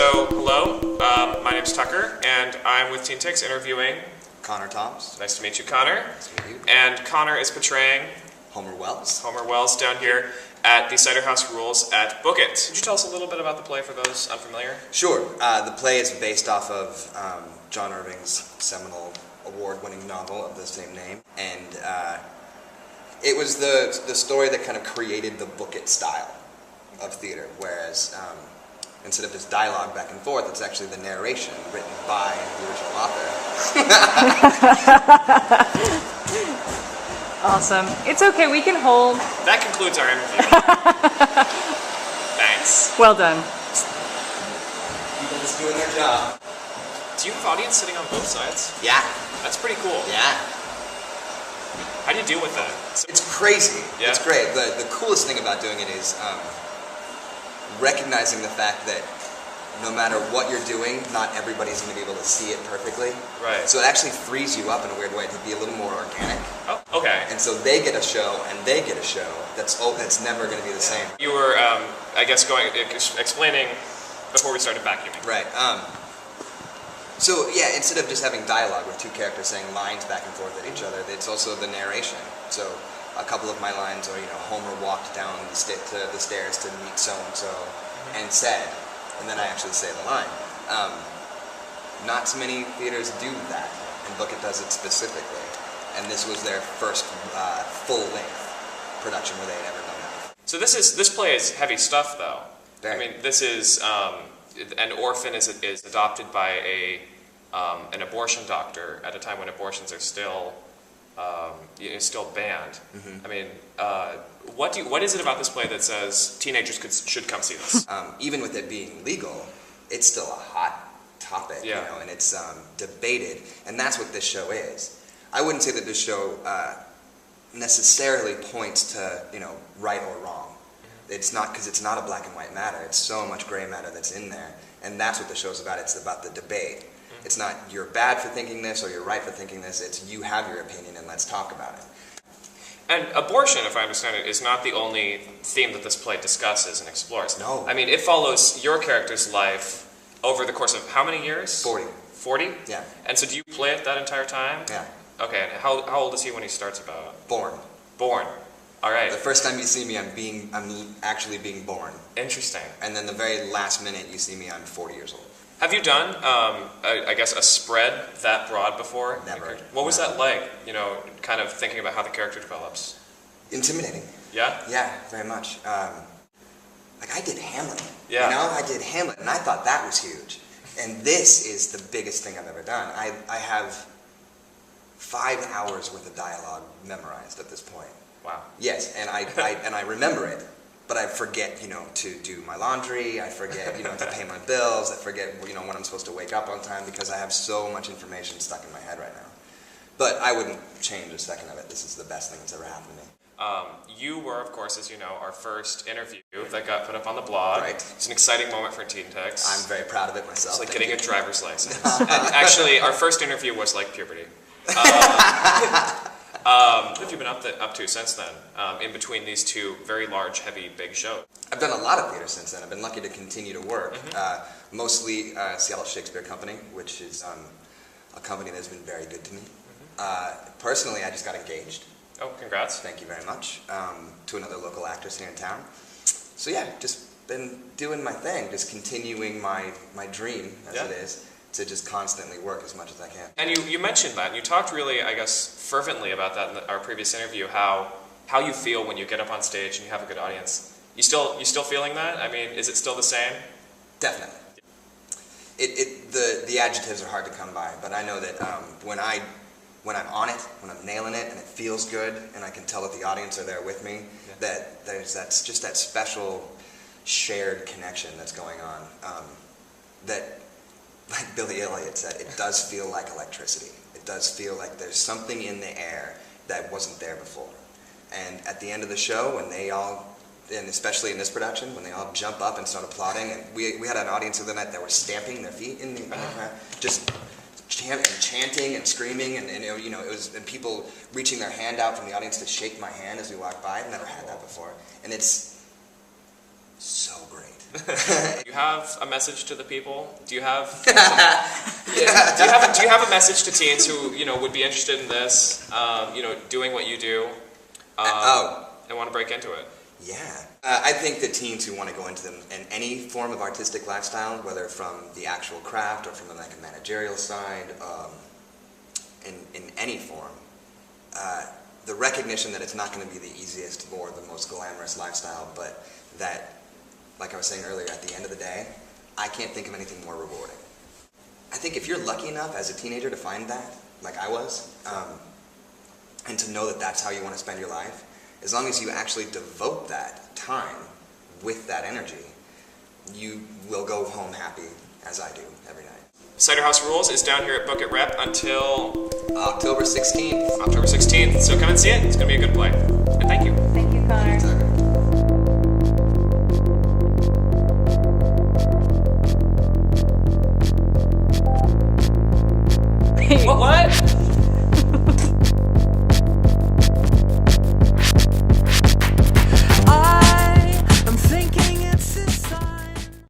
So, hello, my name's Tucker, and I'm with teentix interviewing Connor Toms. Nice to meet you, Connor. Nice to meet you. And Connor is portraying Homer Wells. Homer Wells down here at the Cider House Rules at Book-It. Could you tell us a little bit about the play for those unfamiliar? Sure. The play is based off of John Irving's seminal award-winning novel of the same name, and it was the story that kind of created the Book-It style of theater, whereas instead of just dialogue back and forth, it's actually the narration written by the original author. Awesome. It's okay, we can hold. That concludes our interview. Thanks. Well done. People just doing their job. Do you have audience sitting on both sides? Yeah. That's pretty cool. Yeah. How do you deal with that? It's crazy. Yeah. It's great. The coolest thing about doing it is recognizing the fact that no matter what you're doing, not everybody's going to be able to see it perfectly. Right. So it actually frees you up in a weird way to be a little more organic. Oh, okay. And so they get a show, and they get a show that's never going to be the same. You were, I guess, explaining before we started vacuuming. Right. So yeah, instead of just having dialogue with two characters saying lines back and forth at each other, it's also the narration. So a couple of my lines are, Homer walked down the stairs to meet so-and-so and said, and then I actually say the line. Not so many theaters do that, and Book-It does it specifically. And this was their first full-length production where they had ever done that. So this play is heavy stuff, though. Very. I mean, this is an orphan is adopted by an abortion doctor at a time when abortions are still banned. Mm-hmm. I mean, what is it about this play that says teenagers should come see this? Even with it being legal, it's still a hot topic, Yeah. and it's debated, and that's what this show is. I wouldn't say that this show necessarily points to right or wrong. It's not, because it's not a black and white matter. It's so much gray matter that's in there, and that's what the show's about. It's about the debate. It's not you're bad for thinking this or you're right for thinking this. It's you have your opinion and let's talk about it. And abortion, if I understand it, is not the only theme that this play discusses and explores. No. I mean, it follows your character's life over the course of how many years? 40. 40? Yeah. And so do you play it that entire time? Yeah. Okay, and how old is he when he starts about? Born. Born. All right. The first time you see me, I'm actually being born. Interesting. And then the very last minute you see me, I'm 40 years old. Have you done, I guess, a spread that broad before? Never. What was that like, kind of thinking about how the character develops? Intimidating. Yeah? Yeah, very much. I did Hamlet. Yeah. I did Hamlet, and I thought that was huge. And this is the biggest thing I've ever done. I have 5 hours worth of dialogue memorized at this point. Wow. Yes, and I remember it, but I forget, to do my laundry. I forget, to pay my bills. I forget, when I'm supposed to wake up on time because I have so much information stuck in my head right now. But I wouldn't change a second of it. This is the best thing that's ever happened to me. You were, of course, as you know, our first interview that got put up on the blog. Right. It's an exciting moment for teentix. I'm very proud of it myself. It's like Thank getting you. a driver's license. And actually, our first interview was like puberty. What have you been up to since then, in between these two very large, heavy, big shows? I've done a lot of theater since then. I've been lucky to continue to work. Mm-hmm. Mostly Seattle Shakespeare Company, which is a company that's been very good to me. Mm-hmm. Personally, I just got engaged. Oh, congrats. Thank you very much. To another local actress here in town. So yeah, just been doing my thing, just continuing my dream, as it is, to just constantly work as much as I can. And you mentioned that, and you talked really, I guess, fervently about that in our previous interview, how you feel when you get up on stage and you have a good audience. You still feeling that? I mean, is it still the same? Definitely. The adjectives are hard to come by, but I know that when I'm on it, when I'm nailing it, and it feels good, and I can tell that the audience are there with me, that there's that special shared connection that's going on. That, like Billy Elliot said, it does feel like electricity. It does feel like there's something in the air that wasn't there before. And at the end of the show, when they all, and especially in this production, when they all jump up and start applauding, and we had an audience the other night that were stamping their feet in the crowd, just chanting and screaming, and it was and people reaching their hand out from the audience to shake my hand as we walked by. I've never had that before, and it's so great. You have a message to the people? Do you have Yeah. do you have a message to teens who would be interested in this, doing what you do, and want to break into it? Yeah. I think that teens who want to go into them in any form of artistic lifestyle, whether from the actual craft or from like a managerial side, in any form, the recognition that it's not going to be the easiest or the most glamorous lifestyle, but that, like I was saying earlier, at the end of the day, I can't think of anything more rewarding. I think if you're lucky enough as a teenager to find that, like I was, and to know that that's how you want to spend your life, as long as you actually devote that time with that energy, you will go home happy, as I do every night. Cider House Rules is down here at Book-It Rep until October 16th. October 16th, so come and see it. It's going to be a good play. And thank you. Thank you, Connor. What?